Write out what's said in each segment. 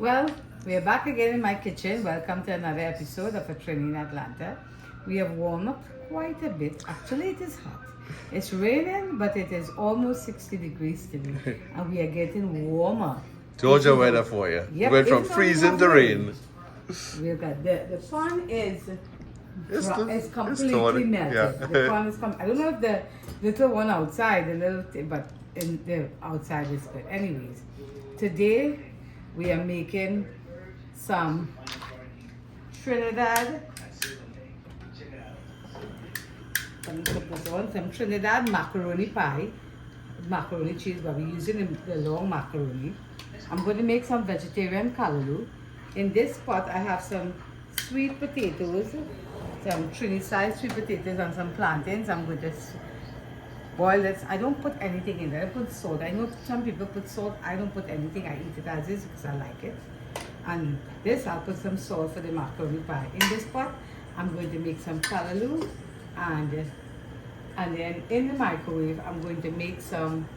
Well, we are back again in my kitchen. Welcome to another episode of A Trini in Atlanta. We have warmed up quite a bit. Actually, it is hot. It's raining, but it is almost 60 degrees today, and we are getting warmer. Georgia weather for you. Yep, Went from even though we freezing have to rain. We've got the fun is It's completely torn, melted. yeah. The fun is I don't know if the little one outside, the little but in the outside is good. Anyways, today we are making some Trinidad. Let me put this on, some Trinidad macaroni pie, macaroni cheese, but we're using the long macaroni. I'm going to make some vegetarian callaloo. In this pot, I have some sweet potatoes, some Trinidad sweet potatoes and some plantains. I'm going to boil this. I don't put anything in there. I put salt. I know some people put salt. I don't put anything. I eat it as is because I like it. And this, I'll put some salt for the macaroni pie. In this pot, I'm going to make some callaloo, and then in the microwave, I'm going to make some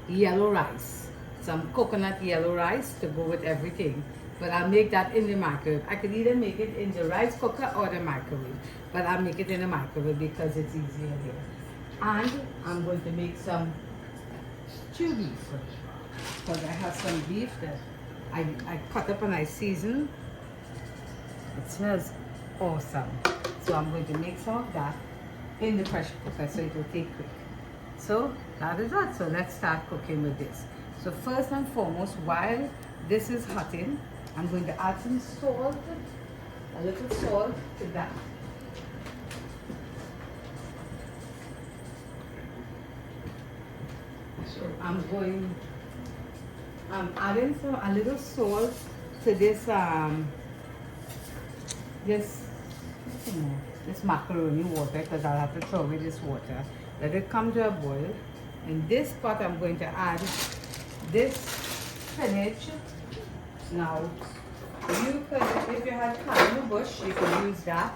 yellow rice, some coconut yellow rice to go with everything. But I'll make that in the microwave. I could either make it in the rice cooker or the microwave, but I'll make it in the microwave because it's easier here. And I'm going to make some stew beef because I have some beef that I cut up and I season. It smells awesome. So I'm going to make some of that in the pressure cooker so it will take quick. So that is that. So let's start cooking with this. So first and foremost, while this is hotting, I'm going to add some salt, a little salt to that. So I'm adding a little salt to this this macaroni water because I'll have to throw away this water. Let it come to a boil. In this pot, I'm going to add this spinach. Now, you could, if you had cardamom bush, you could use that,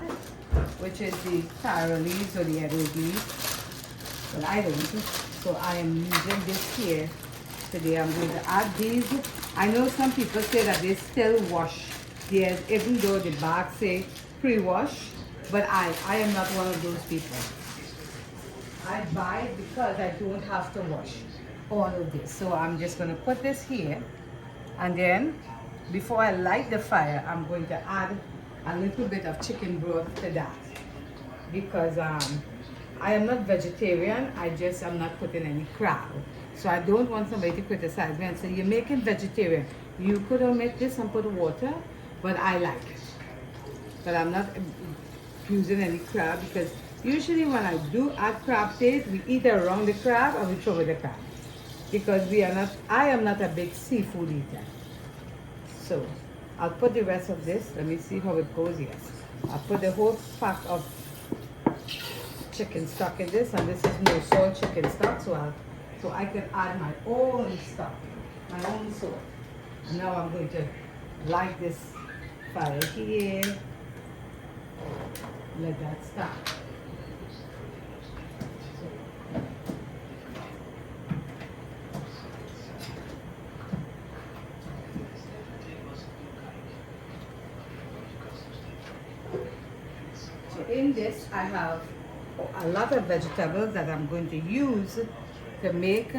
which is the taro leaves or the arrow leaves. But I don't. So I am using this here today. I'm going to add these. I know some people say that they still wash theirs, even though the bags say pre-wash. But I am not one of those people. I buy it because I don't have to wash all of this. So I'm just going to put this here. And then, before I light the fire, I'm going to add a little bit of chicken broth to that. Because I am not vegetarian. I'm not putting any crab. So I don't want somebody to criticize me and say, you're making vegetarian. You could omit this and put water, but I like it. But I'm not using any crab because usually when I do add crab paste, we either wrong the crab or we throw away the crab. Because I am not a big seafood eater. So I'll put the rest of this. Let me see how it goes. Yes. I'll put the whole pack of chicken stock in this, and this is no salt chicken stock, so I can add my own stock, my own salt. And now I'm going to light this fire here. Let that start. So in this I have a lot of vegetables that I'm going to use to make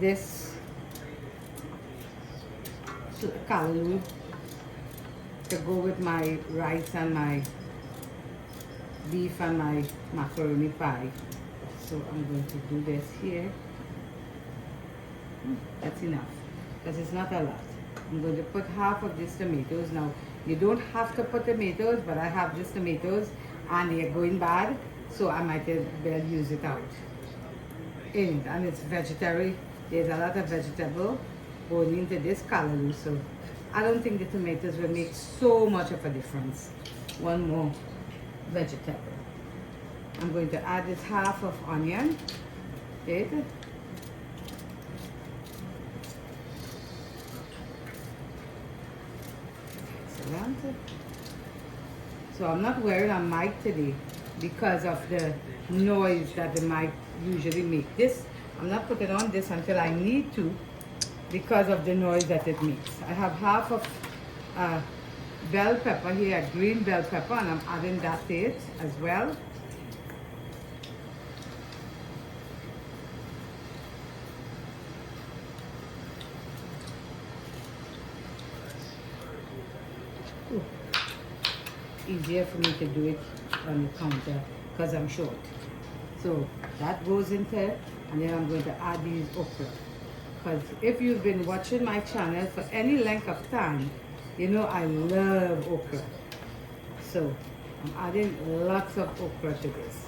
this callaloo to go with my rice and my beef and my macaroni pie. So I'm going to do this here. That's enough because it's not a lot. I'm going to put half of these tomatoes. Now, you don't have to put tomatoes, but I have these tomatoes and they're going bad, so I might as well use it out. And it's vegetarian. There's a lot of vegetable going into this callaloo, so I don't think the tomatoes will make so much of a difference. One more vegetable. I'm going to add this half of onion. Okay. Excellent. So I'm not wearing a mic today because of the noise that the mic usually make. This, I'm not putting on this until I need to, because of the noise that it makes. I have half of bell pepper here, green bell pepper, and I'm adding that to it as well. Ooh. Easier for me to do it on the counter because I'm short. So that goes into it, and then I'm going to add these okra. Because if you've been watching my channel for any length of time, you know I love okra. So I'm adding lots of okra to this.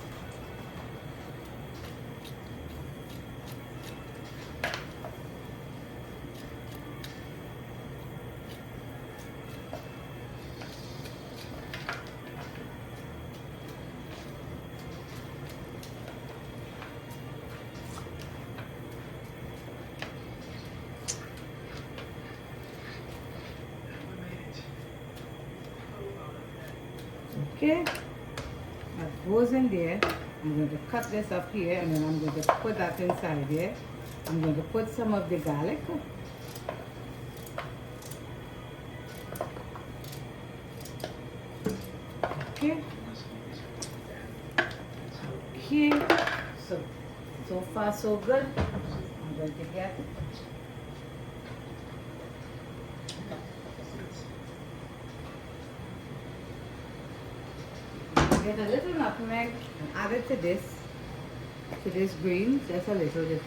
Okay, that goes in there. I'm going to cut this up here, and then I'm going to put that inside there. I'm going to put some of the garlic. Okay. Okay. So far so good. I'm going to get a little nutmeg and add it to this green, just a little bit.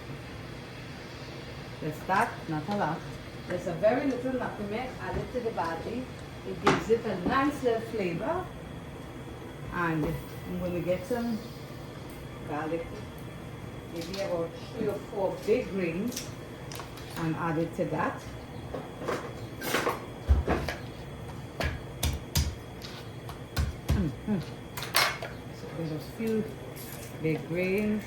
Just that, not a lot. There's a very little nutmeg added to the bati. It gives it a nice little flavor. And I'm going to get some garlic, maybe about 3 or 4 big grains, and add it to that. There's a few big grains,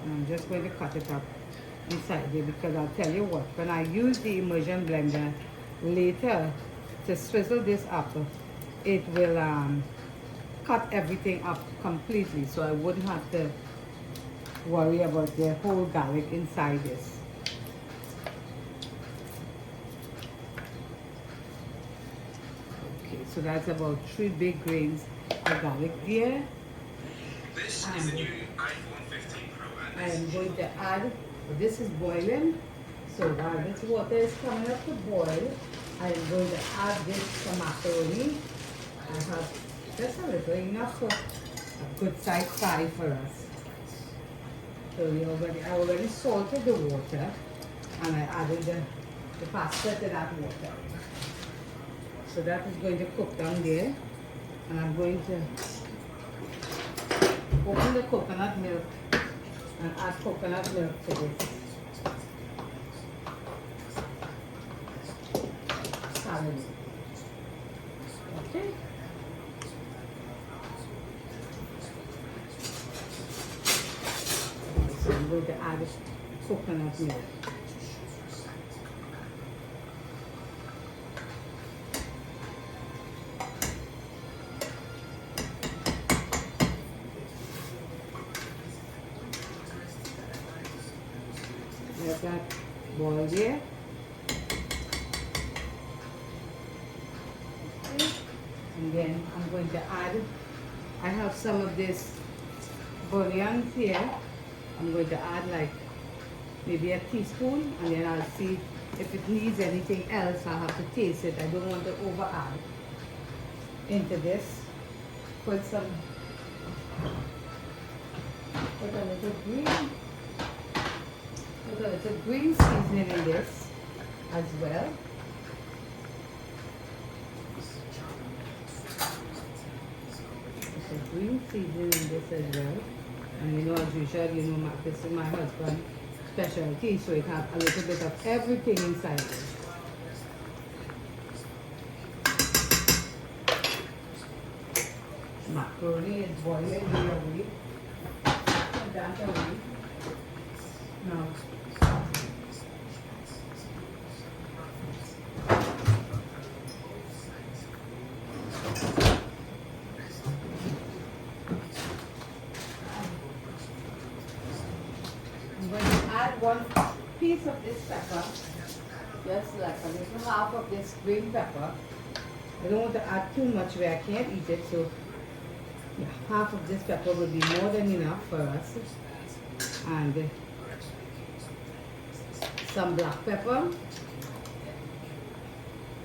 and I'm just going to cut it up inside there, because I'll tell you what, when I use the immersion blender later to swizzle this up, it will cut everything up completely, so I wouldn't have to worry about the whole garlic inside this. Okay, so that's about 3 big grains of garlic there. This is the new iPhone 15 Pro, I am going to add, this is boiling, so while this water is coming up to boil, I am going to add this macaroni. I have just a little, enough for a good size fry for us. So I already salted the water, and I added the pasta to that water. So that is going to cook down there, and I'm going to open the coconut milk and add coconut milk to this salad. Okay. So I'm going to add coconut milk. Let that boil there. Okay. And then I'm going to add, I have some of this bouillon here. I'm going to add like maybe a teaspoon, and then I'll see if it needs anything else. I'll have to taste it. I don't want to over add into this. Put a little green. Put a little green seasoning in this as well. There's a green seasoning in this as well. And you know, as usual, you know, this is my husband's specialty, so it has a little bit of everything inside it. Macaroni is boiling here. Put that away. Now, I'm going to add piece of this pepper, just like a little half of this green pepper. I don't want to add too much where I can't eat it, so yeah, half of this pepper will be more than enough for us. And some black pepper.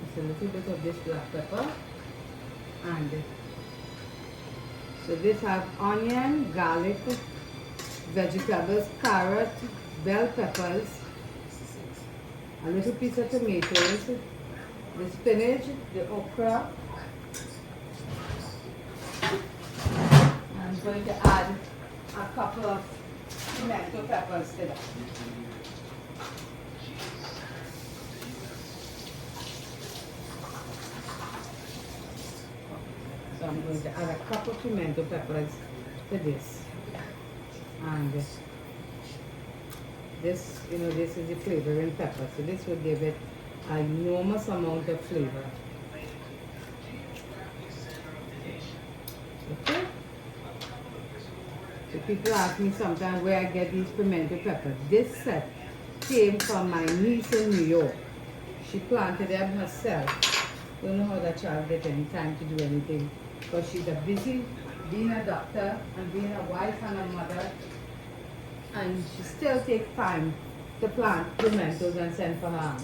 Just a little bit of this black pepper. And so this have onion, garlic, vegetables, carrot, bell peppers, a little piece of tomatoes, the spinach, the okra. I'm going to add a couple of pimento peppers to that. So I'm going to add a couple of pimento peppers to this. And this, you know, this is the flavoring pepper. So this will give it an enormous amount of flavor. Okay? So people ask me sometimes where I get these pimento peppers. This set came from my niece in New York. She planted them herself. Don't know how that child get any time to do anything, because she's a busy being a doctor and being a wife and a mother, and she still takes time to plant pimentos and send for her.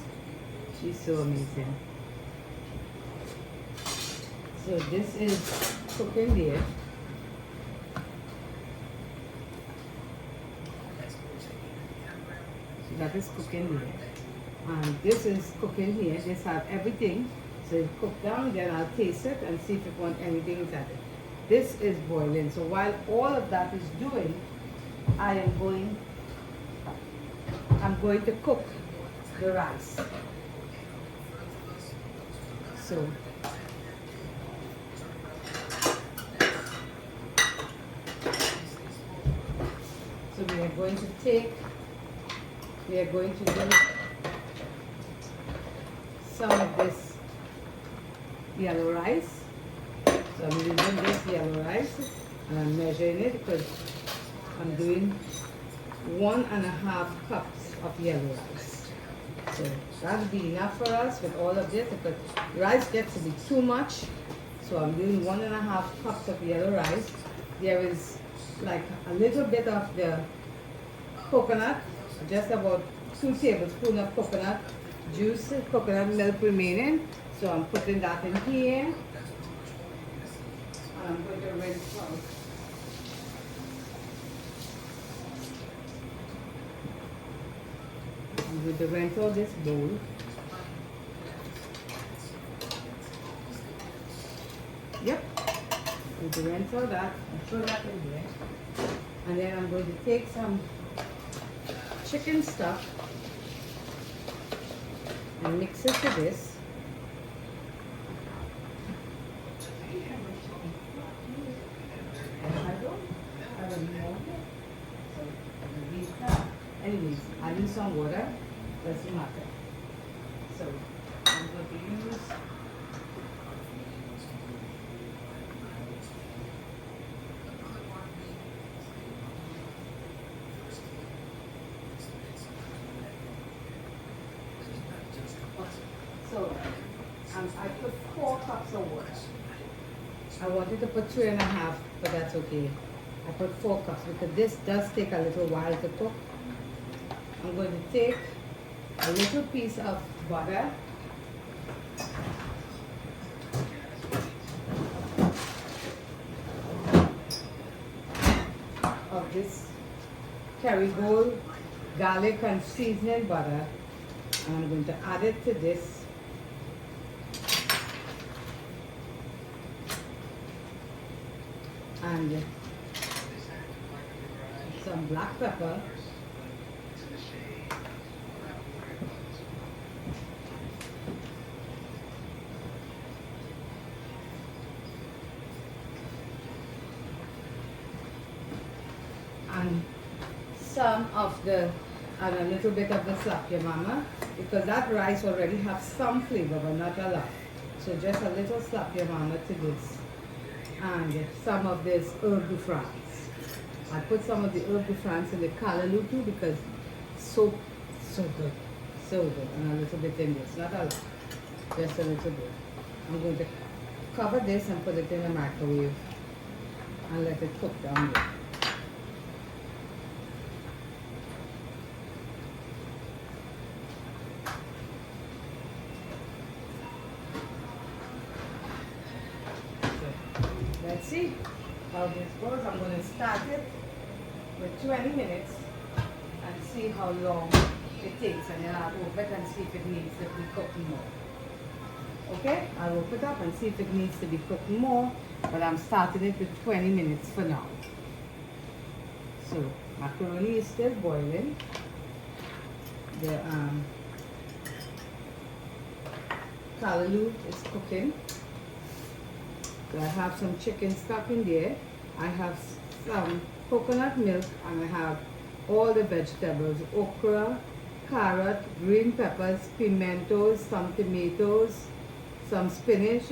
She's so amazing. So this is cooking there. So that is cooking there. And this is cooking here. This has everything. So it cook down, then I'll taste it and see if it want anything inside it. This is boiling. So while all of that is doing, I'm going to cook the rice. So we are going to do some of this yellow rice. So I'm using this yellow rice and I'm measuring it because I'm doing 1.5 cups of yellow rice. So that'll be enough for us with all of this, because rice gets to be too much. So I'm doing 1.5 cups of yellow rice. There is like a little bit of the coconut, just about 2 tablespoons of coconut juice, coconut milk remaining. So I'm putting that in here. And I'm going to rinse out. I'm going to rinse out this bowl. Yep. I'm going to rinse out that and throw that in there. And then I'm going to take some chicken stock and mix it to this. Anyways, I use some water, doesn't matter. So I'm going to use I put 4 cups of water. I wanted to put 3.5, but that's okay. I put 4 cups because this does take a little while to cook. I'm going to take a little piece of butter. Of this Kerrygold garlic and seasoning butter. And I'm going to add it to this. And some black pepper. And some of the, and a little bit of the slap your mama, because that rice already has some flavor but not a lot. So just a little slap your mama to this. And some of this herb de France. I put some of the herb de France in the callaloo too because it's so So good. So good. And a little bit in this. Not a lot. Just a little bit. I'm going to cover this and put it in the microwave and let it cook down there. So, let's see how this goes. I'm going to start it with 20 minutes and see how long it takes, and then I'll open it and see if it needs to be cooked more. Okay, I'll open it up and see if it needs to be cooked more, but I'm starting it with 20 minutes for now. So macaroni is still boiling. The callaloo is cooking. So I have some chicken stock in there. I have some coconut milk, and I have all the vegetables: okra, carrot, green peppers, pimentos, some tomatoes, some spinach,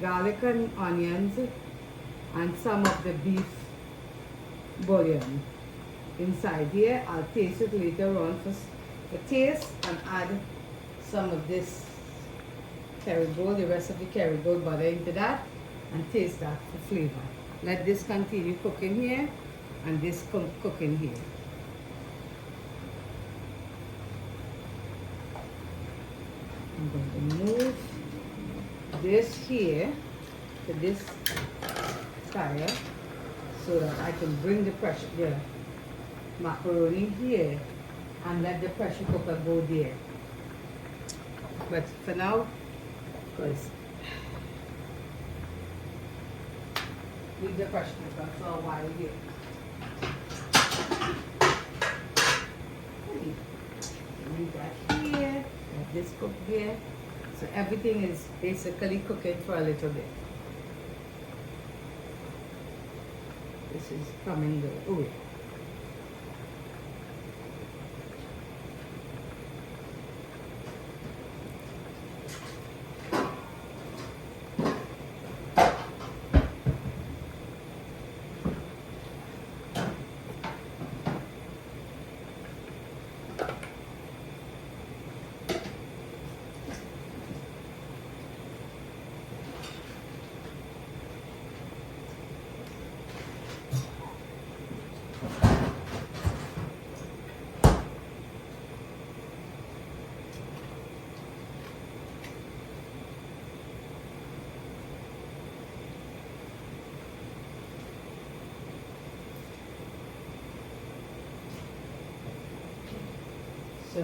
garlic and onions, and some of the beef bouillon inside here. I'll taste it later on for taste and add some of this Kerrygold, the rest of the Kerrygold butter into that, and taste that for flavor. Let this continue cooking here, and this cooking here. I'm going to move this here to this fire so that I can bring the macaroni here and let the pressure cooker go there. But for now, because leave the pressure cooker for a while here. Leave that here. Let this cook there. So everything is basically cooking for a little bit. This is coming away. So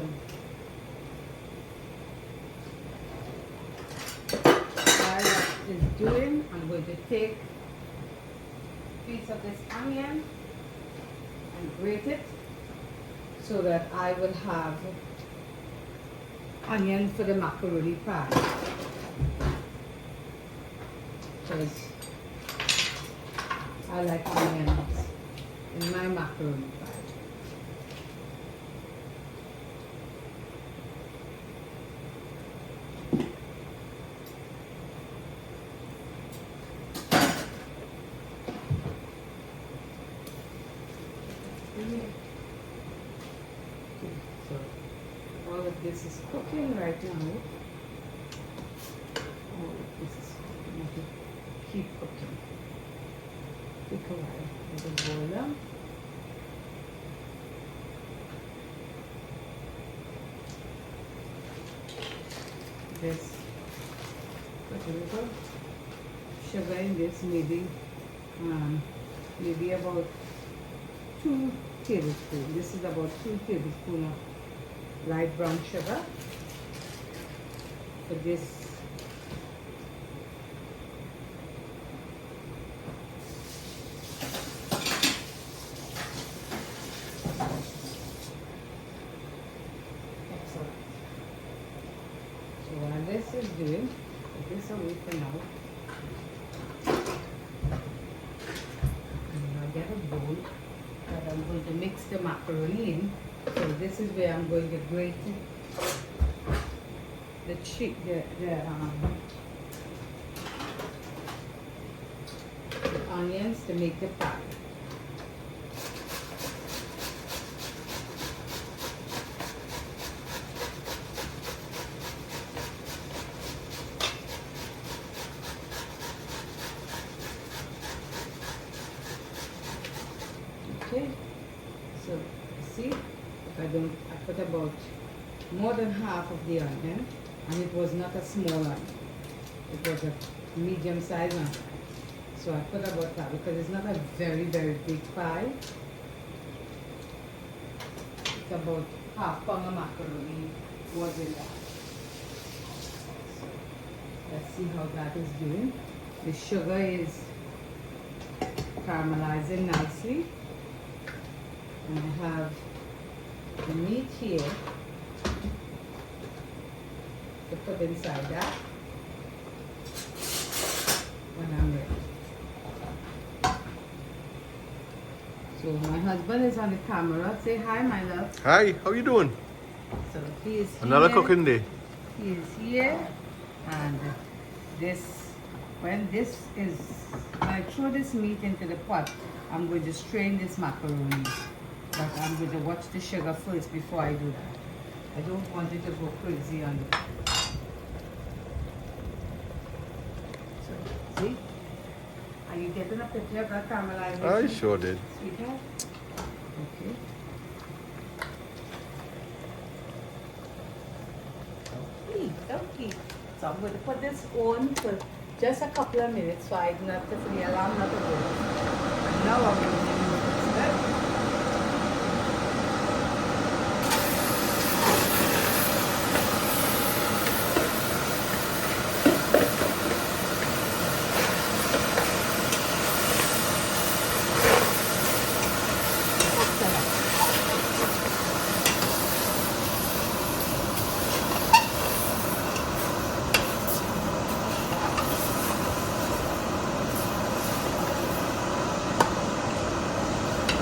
while that is doing, I'm going to take a piece of this onion and grate it so that I will have onion for the macaroni pie. Because I like onions in my macaroni pie. So all of this is cooking right now. All of this is cooking. I have to keep cooking. Take a while. Let it boil up. This, put a little sugar in this, maybe about 2 tablespoons. This is about 2 tablespoons of light brown sugar for this. Excellent. So while this is doing, put this away for now. And I'll get a bowl that I'm going to mix the macaroni in. So this is where I'm going to grate the onions to make the pie. see, if I don't, I put about more than half of the onion, and it was not a small onion. It was a medium size onion. So I put about that because it's not a very, very big pie. It's about half pound of macaroni was in that. So let's see how that is doing. The sugar is caramelizing nicely. And I have the meat here to put inside that when I'm ready. So my husband is on the camera. Say hi, my love. Hi, how you doing? So he is here. Another cooking day. He is here, and when I throw this meat into the pot, I'm going to strain this macaroni. But I'm going to watch the sugar first before I do that. I don't want it to go crazy on it. So, see? Are you getting a picture of that caramelization? I sure did. Sweetheart? Okay. Okay. So I'm going to put this on for just a couple of minutes so I not to for the alarm not to go. And now I'm going to use this.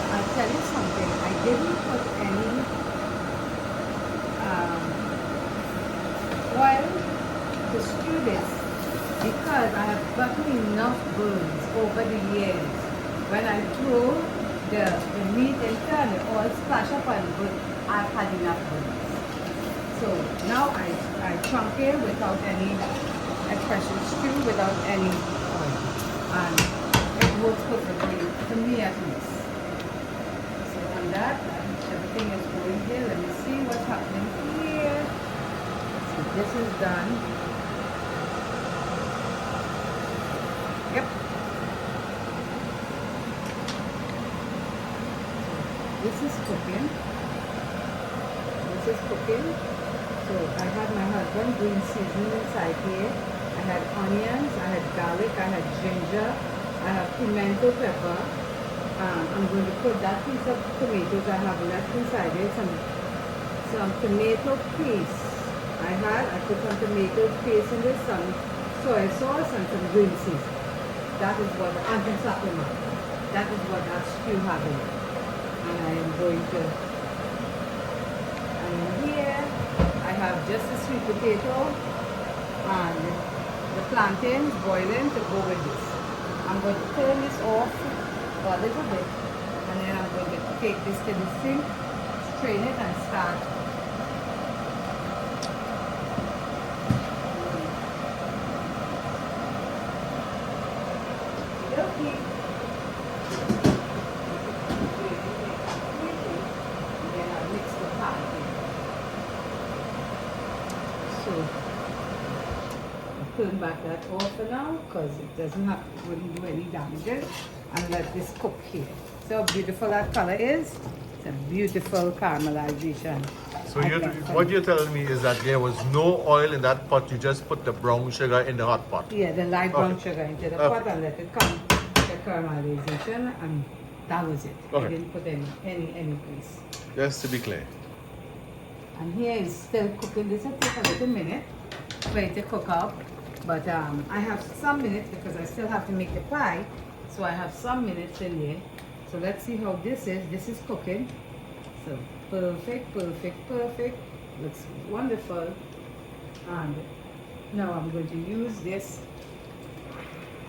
I'll tell you something. I didn't put any oil to stew this because I have gotten enough burns over the years. When I throw the meat into and the oil splash up on the burn, I've had enough burns. So now I chunk it without any, especially stew without any oil. And it works perfectly, to me at least. So on that, everything is going here. Let me see what's happening here. So this is done. Yep. This is cooking. This is cooking. So I had my husband doing seasoning inside here. I had onions, I had garlic, I had ginger, I have pimento pepper. I'm going to put that piece of tomatoes I have left inside it, some tomato paste. I put some tomato paste in this, some soy sauce and some green seasoning. That is what, and some supplement. That is what that stew has in it. And I am going to, and in here, I have just the sweet potato and the plantains boiling to go with this. I'm going to turn this off for a little bit, and then I'm going to take this to the sink, strain it, and start. Okay. Then I'll mix the pie in. So I'll turn back that off for now because it wouldn't do any damages. And let this cook here. See how beautiful that color is? It's a beautiful caramelization. So what you're telling me is that there was no oil in that pot. You just put the brown sugar in the hot pot. Yeah, the light brown Okay. sugar into the Okay. pot and let it come the caramelization, and that was it. I Okay. didn't put any grease. Just to be clear. And here is still cooking. This will take a little minute for it to cook up. But I have some minutes because I still have to make the pie. So I have some minutes in here. So let's see how this is. This is cooking. So perfect, perfect, perfect. Looks wonderful. And now I'm going to use this.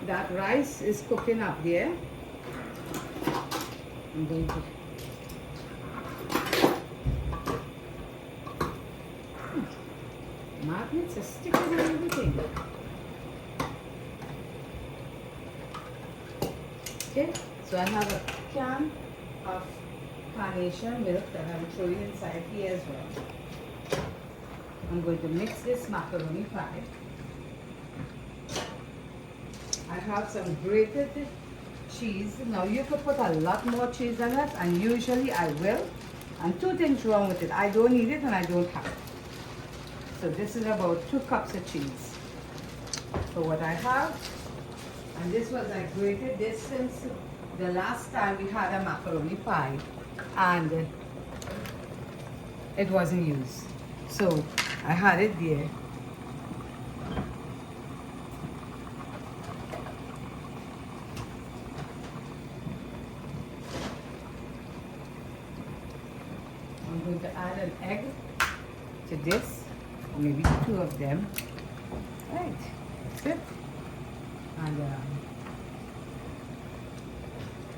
That rice is cooking up there. I'm going to magnets are sticking and everything. Okay, so I have a can of carnation milk that I'm throwing inside here as well. I'm going to mix this macaroni pie. I have some grated cheese. Now you could put a lot more cheese than that, and usually I will. And two things wrong with it. I don't need it and I don't have it. So this is about 2 cups of cheese. So what I have, and this was I grated this since the last time we had a macaroni pie, and it wasn't used. So I had it there. I'm going to add an egg to this, or maybe 2 of them. Right, that's it. And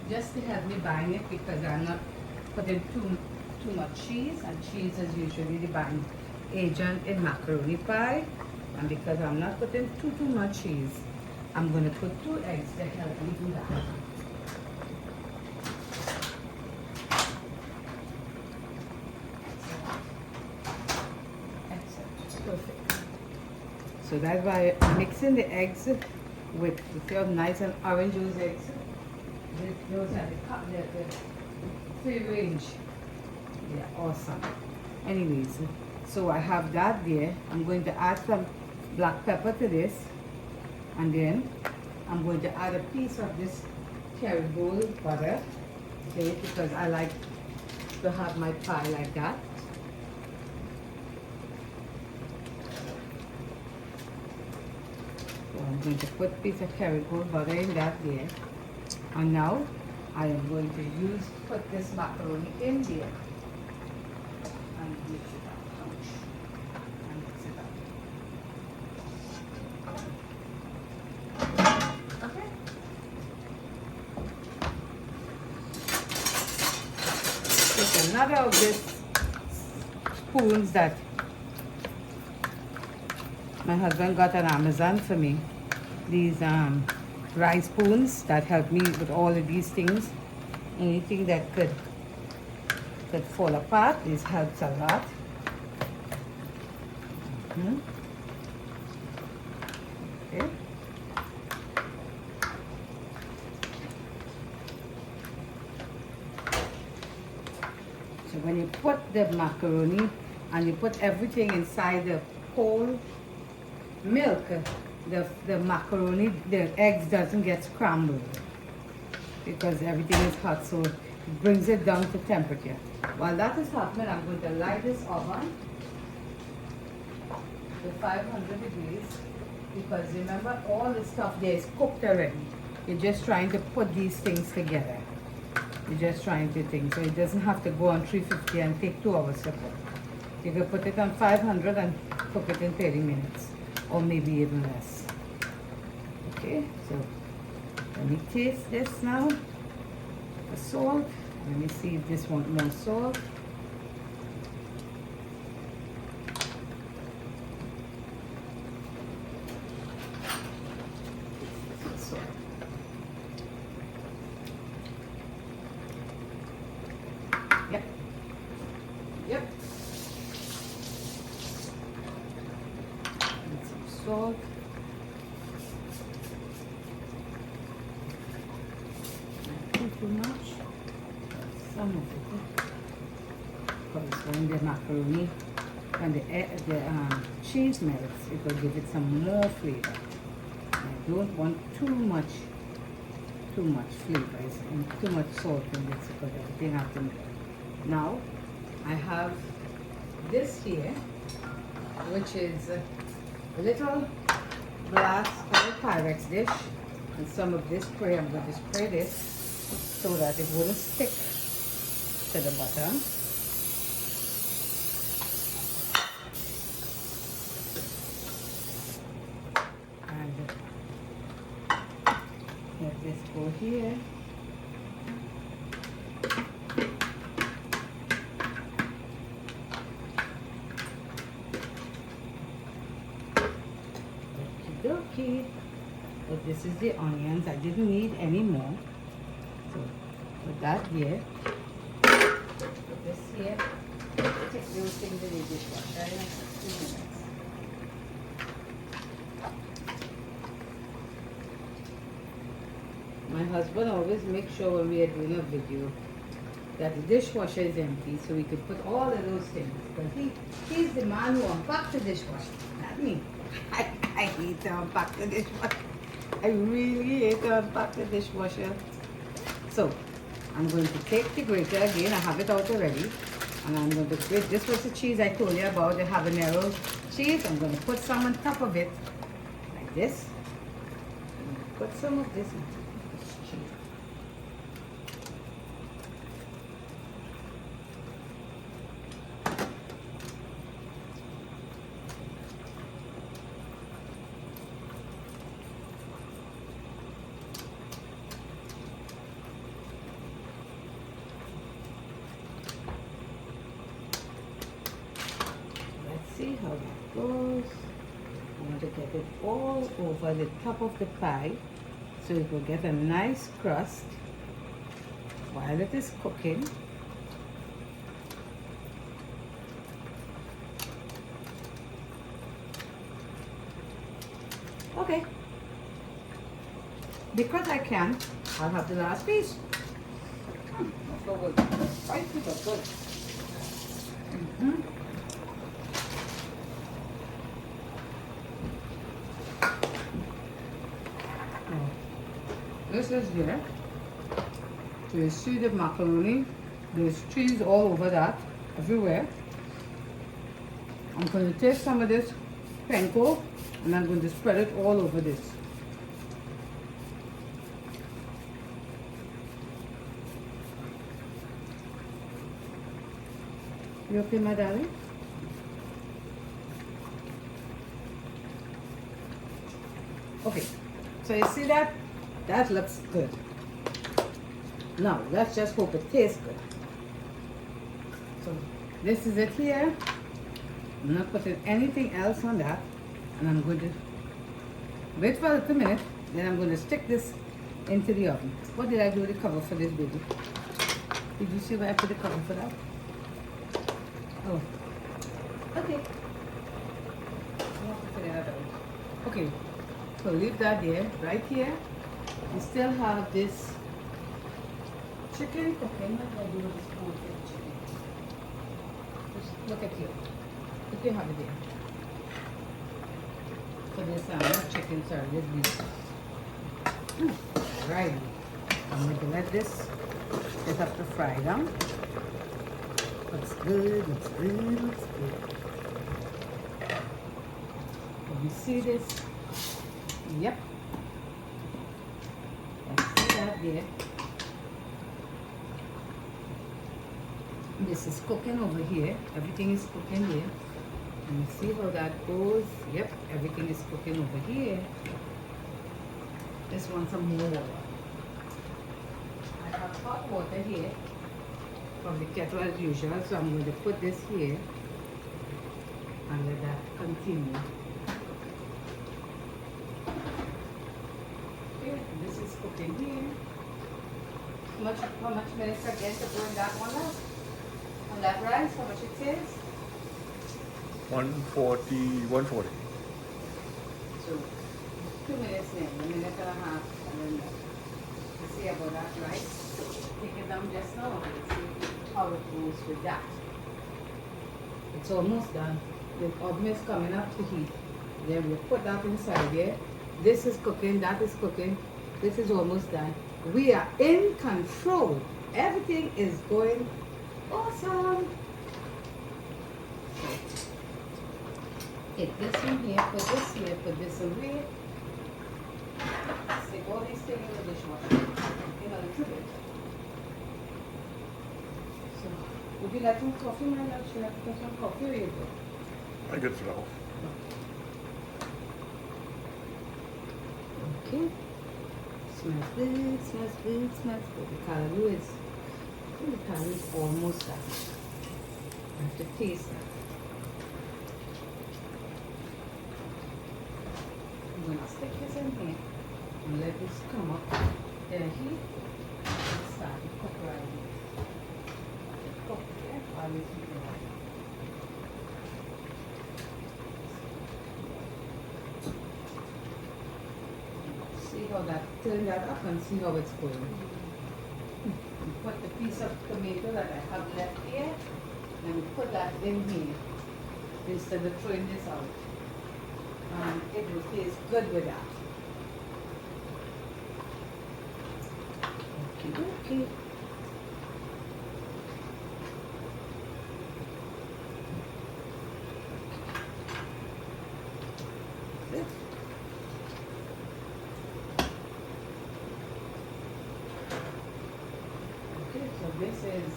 just to help me bind it, because I'm not putting too much cheese, and cheese is usually the binding agent in macaroni pie. And because I'm not putting too much cheese, I'm going to put 2 eggs to help me do that. Perfect. So that's why I'm mixing the eggs with the nice and orange those eggs. Those are the free range. Yeah, awesome. Anyways, so I have that there. I'm going to add some black pepper to this, and then I'm going to add a piece of this Kerrygold butter, okay, because I like to have my pie like that. I'm going to put a piece of Kerrygold butter in that there. And now I am going to put this macaroni in there. And mix it up. Ouch. And mix it up. Okay. Take another of these spoons that my husband got on Amazon for me. These rice spoons that help me with all of these things. Anything that could fall apart, this helps a lot. Okay. So when you put the macaroni and you put everything inside the cold milk, the macaroni, the eggs doesn't get scrambled because everything is hot, so it brings it down to temperature. While that is happening, I'm going to light this oven to 500 degrees, because remember, all the stuff there is cooked already. You're just trying to put these things together. You're just trying to think, so it doesn't have to go on 350 and take 2 hours to cook. You can put it on 500 and cook it in 30 minutes, or maybe even less. Okay, so let me taste this now. The salt. Let me see if this wants more salt. Salt. Yep. Yep. And some salt. Too much. Some of it. Because when the macaroni and the cheese melts, it will give it some more flavor. I don't want too much flavor and too much salt in this, because everything has to melt. Now I have this here, which is a little glass Pyrex dish, and some of this spray. I'm going to spray this so that it wouldn't stick to the bottom. And let this go here. Okie dokie. But this is the onions. I didn't need any more. So put that here. here. Take those things in the dishwasher in 60 minutes. My husband always makes sure when we are doing a video that the dishwasher is empty so we could put all of those things. But he's the man who unpacks the dishwasher, not me. I hate to unpack the dishwasher. I really hate to unpack the dishwasher. So I'm going to take the grater again. I have it out already. And I'm going to grate. This was the cheese I told you about, the habanero cheese. I'm going to put some on top of it, like this. Put some of this on top of this cheese. See how that goes. I want to get it all over the top of the pie so it will get a nice crust while it is cooking. Okay. Because I can, I'll have the last piece. That's so good. Spicy but good. This is here. So you see the macaroni. There's cheese all over that, everywhere. I'm going to take some of this panko and I'm going to spread it all over this. You okay, my darling? Okay, so you see that? That looks good. Now, let's just hope it tastes good. So, this is it here. I'm not putting anything else on that. And I'm going to wait for a little minute. Then I'm going to stick this into the oven. What did I do with the cover for this, baby? Did you see where I put the cover for that? Oh, okay. I have to figure that out. Okay, so leave that there, right here. We still have this chicken cooking. What do I do with this spoon for the chicken? Just look at here. Look, you have it there. For this not chicken, sorry, this beef. Right. I'm going to let this get up to fry down. Looks good, looks good, looks good. Can you see this? Yep. There. This is cooking over here. Everything is cooking here. And you see how that goes? Yep, everything is cooking over here. Just want some more water. I have hot water here from the kettle as usual, so I'm going to put this here and let that continue. This is cooking here. How much minutes again to go in that one now? On that rice, how much it says? 140, 140. So, 2 minutes then, a minute and a half. And then you see about that rice. Take it down just now and see how it goes with that. It's almost done. The oven is coming up to heat. Then we'll put that inside here. This is cooking, that is cooking. This is almost done. We are in control. Everything is going awesome. Take this one here, put this here, put this over here. Stick all these things in the dishwasher. In a little bit. So, would you like some coffee, my love? Should I put some coffee or you go? I get it off. Okay. Smells good, smells good, smells good. The calorie is almost done. I have to taste that. I'm going to stick this in here and let this come up. Then heat and start to cook right here. Cook there. while we keep it on. See how that, turn that up and see how it's going. Put the piece of tomato that I have left here and put that in here instead of throwing this out. And it will taste good with that. Okay. Good. Okay, so this is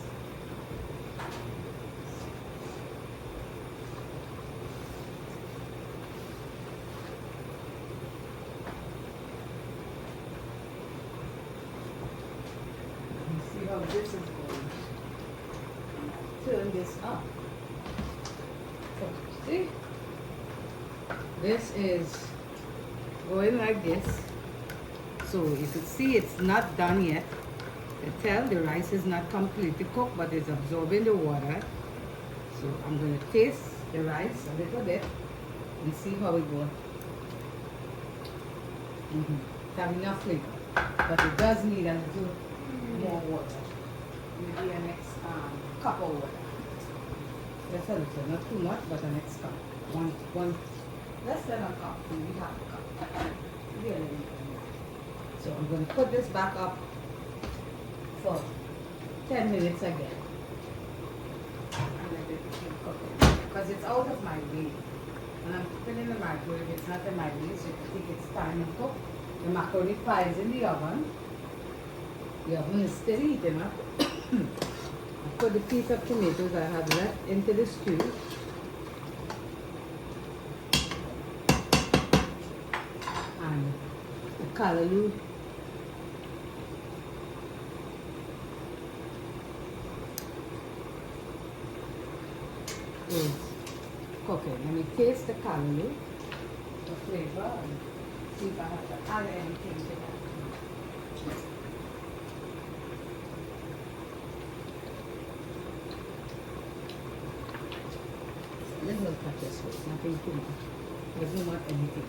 see how this is going. Turn this up. So, see? This is going like this. So you can see it's not done yet. You tell the rice is not completely cooked, but it's absorbing the water. So I'm going to taste the rice a little bit and see how it goes. It has enough flavor, but it does need a little more water. Maybe a next cup of water. Just a little, not too much, but a next cup. One, less than a cup, maybe half a cup. Maybe a little bit more. So I'm going to put this back up for 10 minutes again. And let it keep cooking. Because it's out of my way. And I'm putting in the microwave, it's not in my way, so it can take its time to cook. The macaroni pie is in the oven. The oven is still heating up. I put the piece of tomatoes I have left into the stew. And the callaloo. Is cooking. Let me taste the callaloo, the flavor, and see if I have to add anything to that. A little touch of sweet, nothing too much. Doesn't want anything.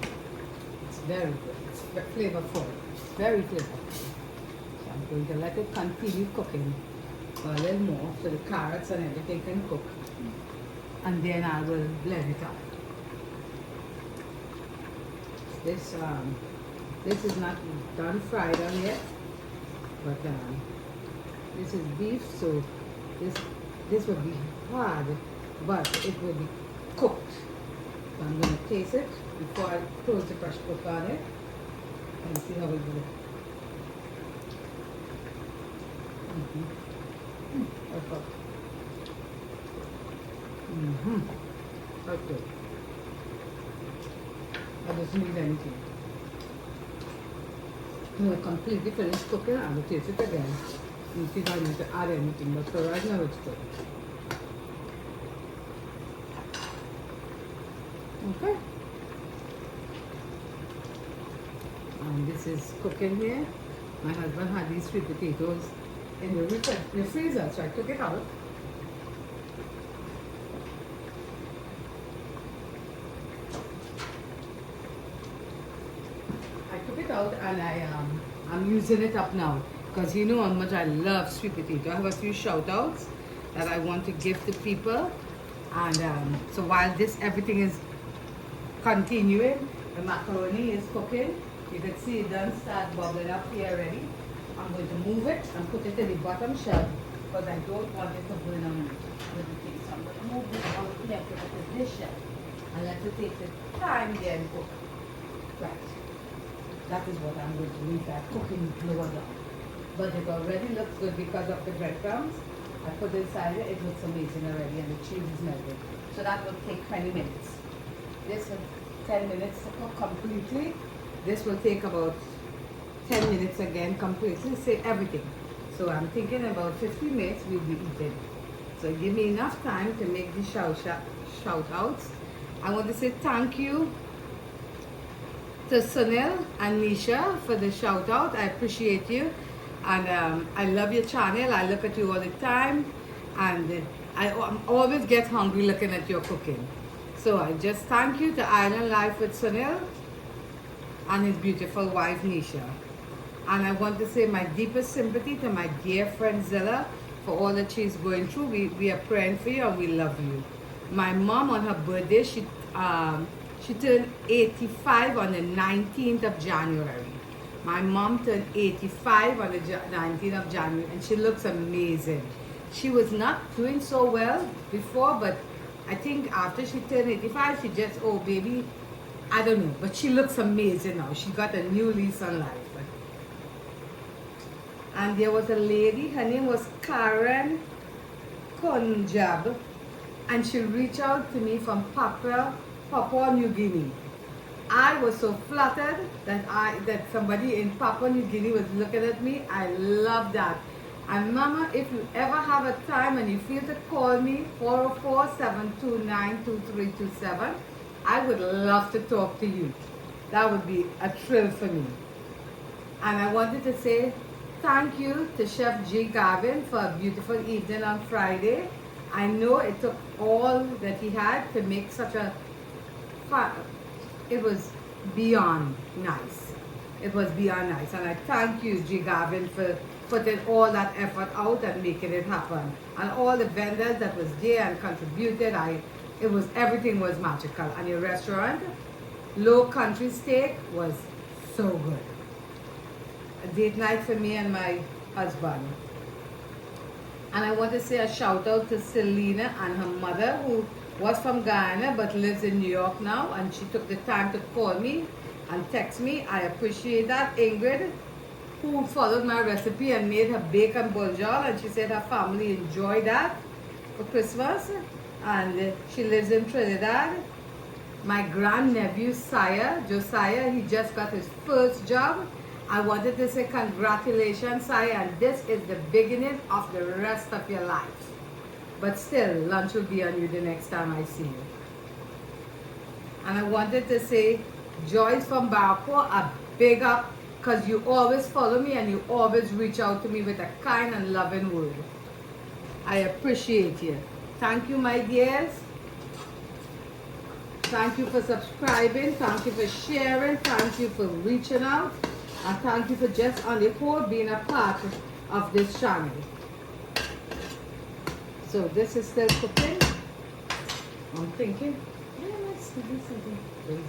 It's very good. It's flavorful. Very flavorful. So I'm going to let it continue cooking for a little more so the carrots and everything can cook. And then I will blend it up. This is not done fried on yet, but this is beef, so this will be hard, but it will be cooked. So I'm going to taste it before I close the pressure cooker on it and see how it goes. Perfect. Okay. I doesn't need anything. When I completely finish cooking, I will taste it again and see if I need to add anything. But for right now, it's good. Okay. And this is cooking here. My husband had these sweet potatoes in the freezer, so I took it out. And I'm using it up now because you know how much I love sweet potato. I have a few shout outs that I want to give to people, and so while everything is continuing, the macaroni is cooking. You can see it done start bubbling up here already. I'm going to move it and put it in the bottom shelf because I don't want it to burn on with the case. So I'm going to move this out here, put it in this shelf and let it take the time there and cook. Right. That is what I'm going to leave that cooking lower down. But it already looks good because of the breadcrumbs. I put it inside it, it looks amazing already, and the cheese is melted. So that will take 20 minutes. This will 10 minutes to cook completely. This will take about 10 minutes again completely, say everything. So I'm thinking about 15 minutes we'll be eating. So give me enough time to make the shout outs. I want to say thank you to Sunil and Nisha for the shout out. I appreciate you, and I love your channel. I look at you all the time, and always get hungry looking at your cooking. So I just thank you to Island Life with Sunil and his beautiful wife Nisha. And I want to say my deepest sympathy to my dear friend Zilla for all that she's going through. We are praying for you and we love you. My mom on her birthday, she turned 85 on the 19th of January. My mom turned 85 on the 19th of January and she looks amazing. She was not doing so well before, but I think after she turned 85, she just, oh baby, I don't know, but she looks amazing now. She got a new lease on life. And there was a lady, her name was Karen Konjab, and she reached out to me from Papua New Guinea. I was so flattered that somebody in Papua New Guinea was looking at me. I love that. And Mama, if you ever have a time and you feel to call me, 404-729-2327, I would love to talk to you. That would be a thrill for me. And I wanted to say thank you to Chef G. Gavin for a beautiful evening on Friday. I know it took all that he had to make such a fun. It was beyond nice. It was beyond nice. And I thank you, G. Gavin, for putting all that effort out and making it happen. And all the vendors that was there and contributed, everything was magical. And your restaurant, Low Country Steak, was so good. A date night for me and my husband. And I want to say a shout out to Selena and her mother, who was from Guyana but lives in New York now, and she took the time to call me and text me. I appreciate that. Ingrid, who followed my recipe and made her bacon bourgeois, and she said her family enjoyed that for Christmas, and she lives in Trinidad. My grandnephew Josiah, he just got his first job. I wanted to say congratulations, Saya, and this is the beginning of the rest of your life. But still, lunch will be on you the next time I see you. And I wanted to say, Joyce from Barco, a big up, because you always follow me and you always reach out to me with a kind and loving word. I appreciate you. Thank you, my dears. Thank you for subscribing. Thank you for sharing. Thank you for reaching out. And thank you for just on the whole being a part of this channel. So this is still cooking. I'm thinking, yeah, let's do something crazy.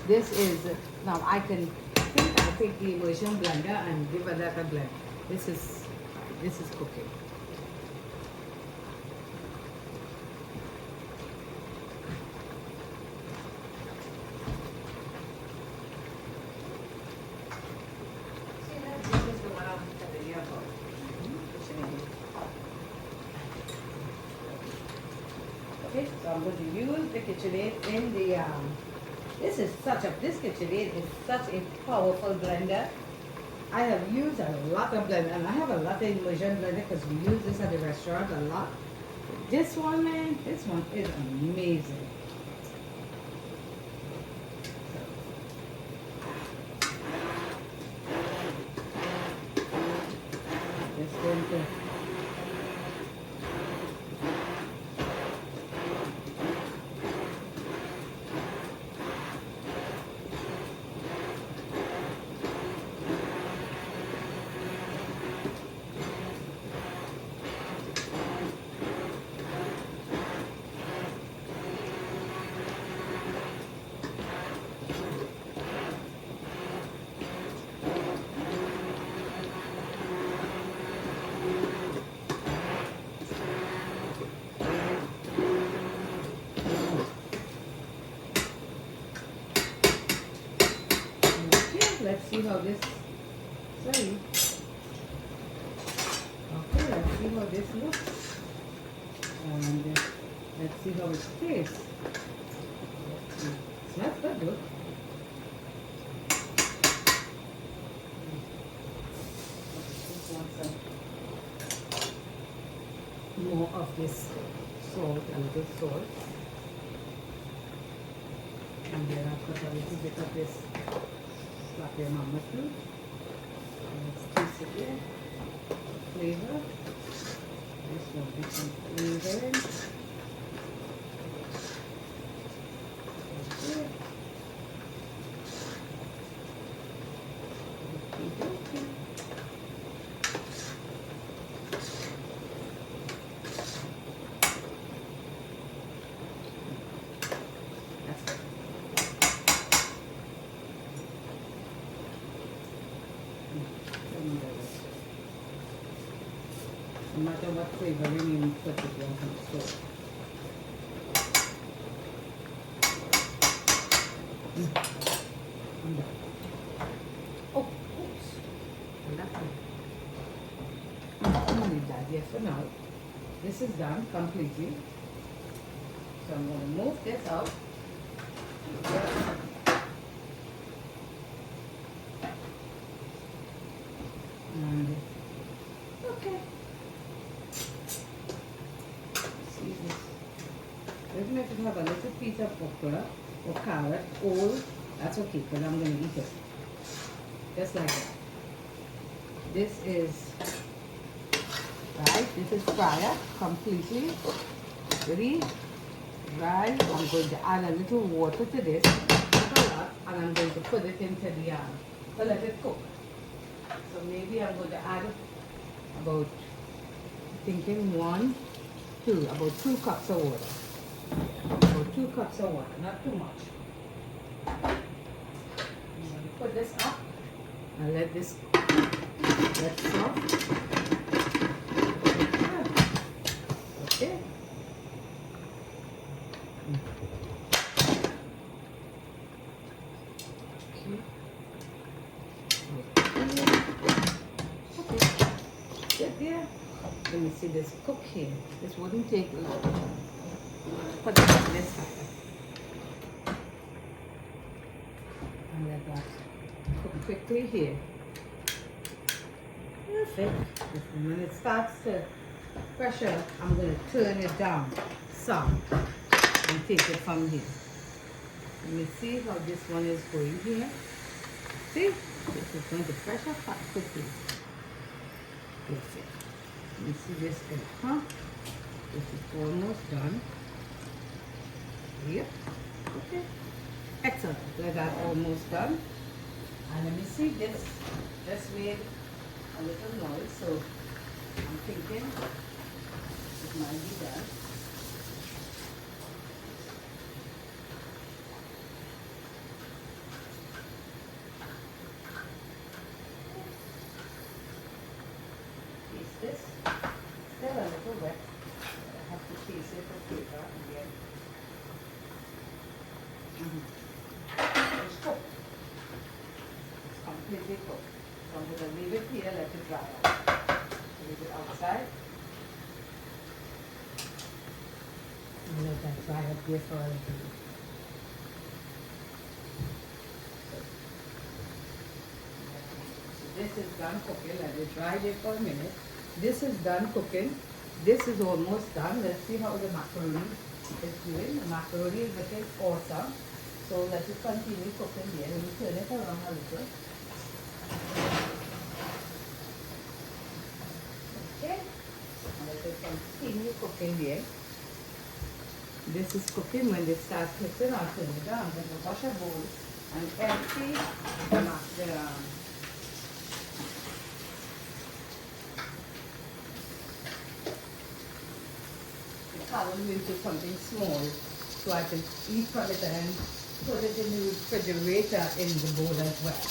This is, now I can think I'll take the immersion blender and give it that a blend. This is cooking. Okay, so I'm going to use the KitchenAid in the, this KitchenAid is such a powerful blender. I have used a lot of blender, and I have a lot of immersion blender because we use this at the restaurant a lot. This one, man, this one is amazing. Just going to let's see how this, sorry. Okay, let's see how this looks. And let's see how it tastes. Smells good, though. More of this salt, a little salt. And then I'll put a little bit of this slap your mama too. Let's taste it here. Flavor. This will be completed. Okay. Okey-dokey. That's it. No matter what flavoring you put it in from the store. I'm done. Oh, oops. I left it. I'm gonna leave that here for now. This is done completely. So I'm gonna move this out. And okay. See this. Even if you have a little piece of okra or carrot, all that's okay because I'm gonna eat it. Just like that. This is right. This is fried completely. Ready? Right. I'm going to add a little water to this, not a lot, and I'm going to put it into the to let it cook. So maybe I'm going to add about, thinking 1, 2, about 2 cups of water. About 2 cups of water, not too much. I'm going to put this up and let this get soft. Okay. Sit there. Let me see this cook here. This wouldn't take long. Put it on this side. And let that cook quickly here. Perfect. When it starts to pressure, I'm going to turn it down some and take it from here. Let me see how this one is going here. See? This is going to pressure quite quickly. Perfect. Let me see this in, huh? This is almost done. Yep. Okay. Excellent. We're that almost done. And let me see this. Just made a little noise, so I'm thinking it might be done. This still a little wet. I have to taste it for flavor again. It's cooked. It's completely cooked. So I'm going to leave it here, let it dry out. Leave it outside. And let that dry up here for a little bit. So this is done cooking. Let it dry there for a minute. This is done cooking. This is almost done. Let's see how the macaroni is doing. The macaroni is looking awesome. So let it continue cooking here. Let me turn it around a little. Okay. And let it continue cooking here. This is cooking. When they start cooking, I'll turn it down. I'm going to wash a bowl and empty the column into something small so I can eat from it and put it in the refrigerator in the bowl as well.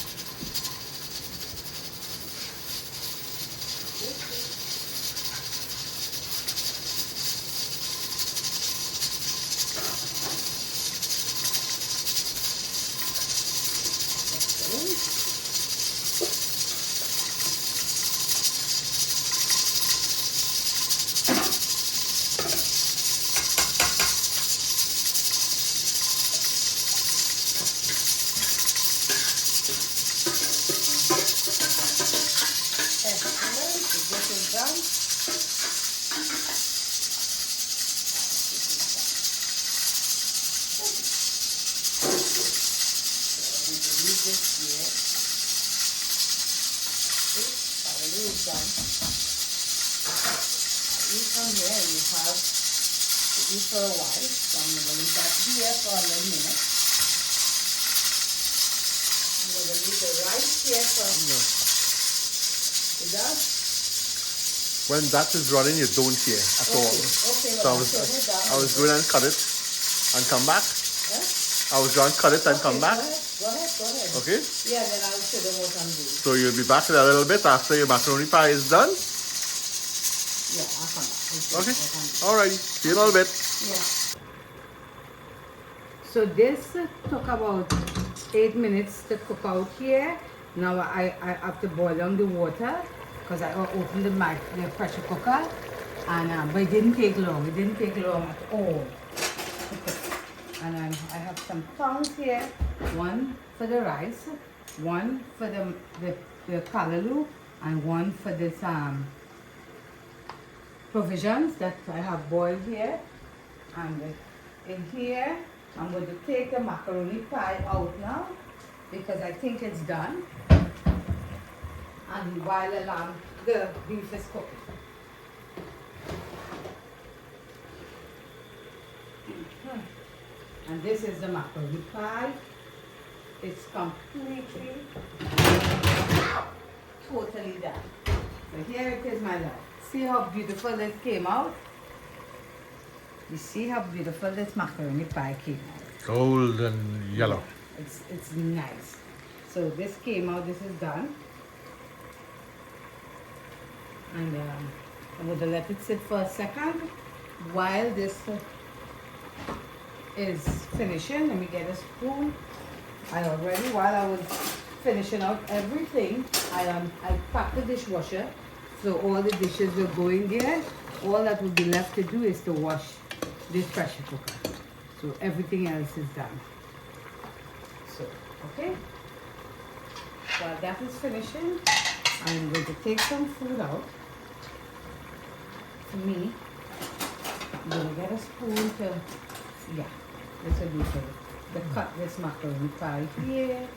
eat from here, you have to eat for a while. So I'm going to leave that here for a little minute. I'm going to leave the rice here for When that is running, you don't hear at all. Okay, So I was going and cut it and come back. I was going to cut it and come back. Go ahead. Okay? Yeah, then I'll show them what I'm doing. So you'll be back in a little bit after your macaroni pie is done. Yeah, I'll come back. Okay. Alright. See you in a little bit. Yeah. So this took about 8 minutes to cook out here. Now I have to boil down the water because I opened the pressure cooker, and but it didn't take long. It didn't take long at all. And I have some tongs here, one for the rice, one for the callaloo, and one for this provisions that I have boiled here. And in here, I'm going to take the macaroni pie out now because I think it's done. And while the beef is cooking. And this is the macaroni pie. It's completely, totally done. So here it is, my love. See how beautiful this came out? You see how beautiful this macaroni pie came out? Golden yellow. It's nice. So this came out, this is done. And I'm going to let it sit for a second while this is finishing. Let me get a spoon. While I was finishing out everything, I packed the dishwasher. So all the dishes will go in there. All that will be left to do is to wash this pressure cooker. So everything else is done. So, okay. While that is finishing, I'm going to take some food out. For me, I'm going to get a spoon to, this will be to cut this macaroni pie here.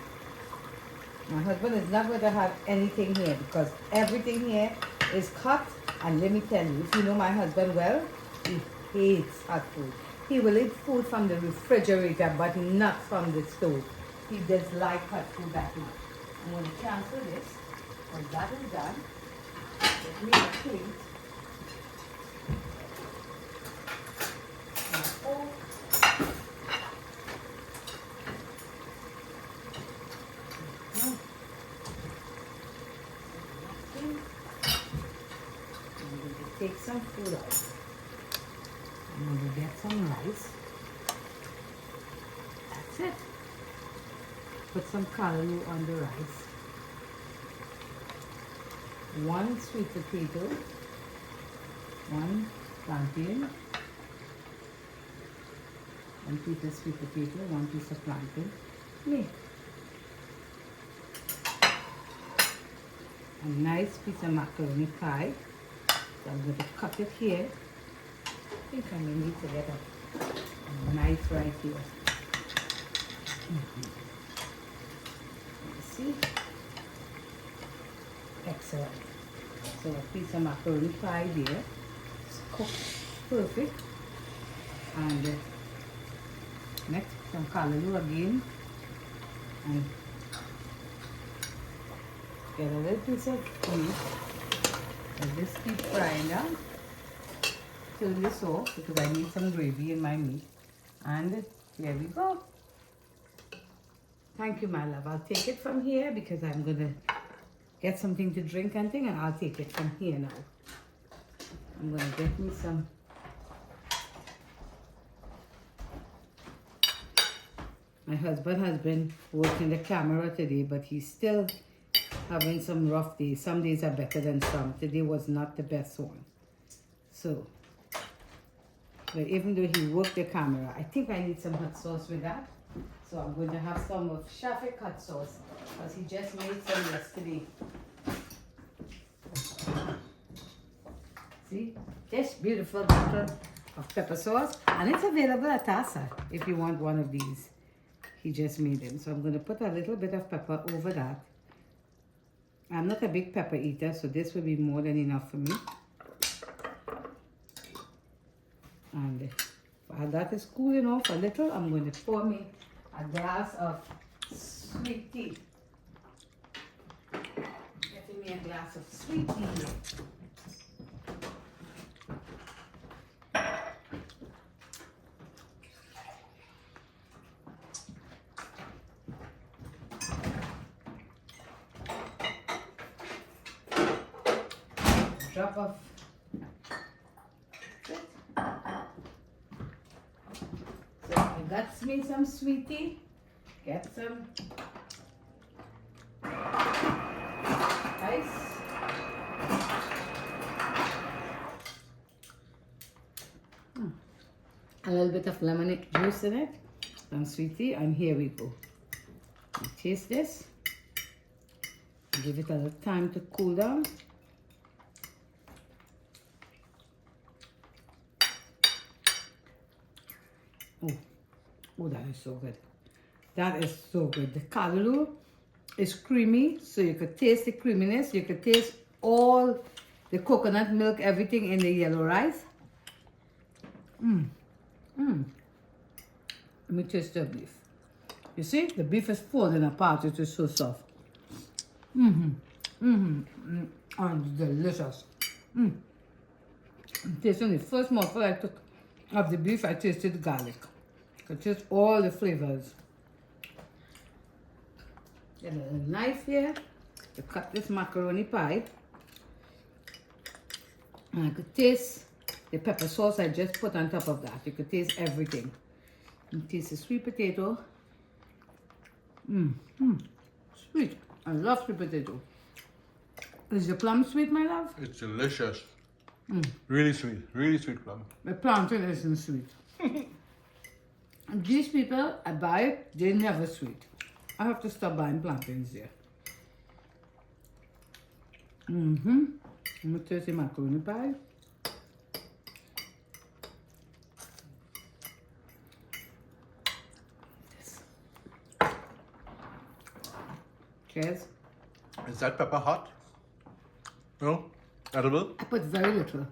My husband is not going to have anything here because everything here is cut. And let me tell you, if you know my husband well, he hates hot food. He will eat food from the refrigerator, but not from the stove. He does like hot food that much. I'm going to transfer this. When that is done, let me plate. Take some food out. I'm going to get some rice. That's it. Put some callaloo on the rice. One sweet potato. One plantain. One piece of sweet potato. One piece of plantain. Me. A nice piece of macaroni pie. So I'm going to cut it here. I think I may need to get a knife right here. See? Excellent. So a piece of macaroni pie there. It's cooked perfect. And next, some callaloo again. And get a little piece of meat. And just keep frying down till this off because I need some gravy in my meat. And here we go. Thank you, my love. I'll take it from here because I'm going to get something to drink and thing, and I'll take it from here now. I'm going to get me some. My husband has been working the camera today, but he's still having some rough days. Some days are better than some. Today was not the best one. So, but even though he worked the camera, I think I need some hot sauce with that. So I'm going to have some of Shafiq hot sauce because he just made some yesterday. See, just beautiful bottle of pepper sauce, and it's available at Tasa if you want one of these. He just made them. So I'm going to put a little bit of pepper over that. I'm not a big pepper eater, so this will be more than enough for me. And while that is cooling off a little, I'm going to pour me a glass of sweet tea. Getting me a glass of sweet tea here. Drop of it. So I got me some sweet tea. Get some ice. A little bit of lemon juice in it. Some sweet tea, and here we go. Taste this. Give it a little time to cool down. Oh, that is so good. That is so good. The callaloo is creamy, so you could taste the creaminess. You could taste all the coconut milk, everything in the yellow rice. Let me taste the beef. You see, the beef is falling apart. It is so soft. Oh, it's delicious. I'm tasting the first mouthful I took of the beef. I tasted garlic. I taste all the flavors. Get a little knife here to cut this macaroni pie. And I could taste the pepper sauce I just put on top of that. You could taste everything. You taste the sweet potato. Sweet. I love sweet potato. Is your plum sweet, my love? It's delicious. Really sweet plum. The plantain isn't sweet. These people I buy it, they're never sweet. I have to stop buying plantains there. I'm gonna taste the macaroni pie. Cheers. Is that pepper hot? No? Edible? I put very little,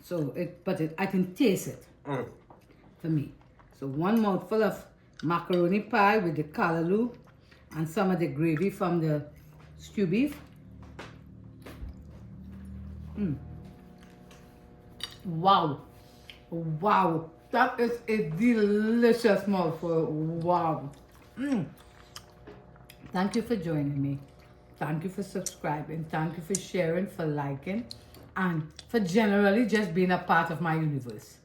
so I can taste it Okay. for me. So one mouthful of macaroni pie with the callaloo and some of the gravy from the stew beef. Wow, wow, that is a delicious mouthful. Wow. Thank you for joining me. Thank you for subscribing. Thank you for sharing, for liking, and for generally just being a part of my universe.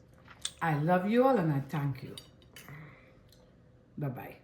I love you all and I thank you. Bye-bye.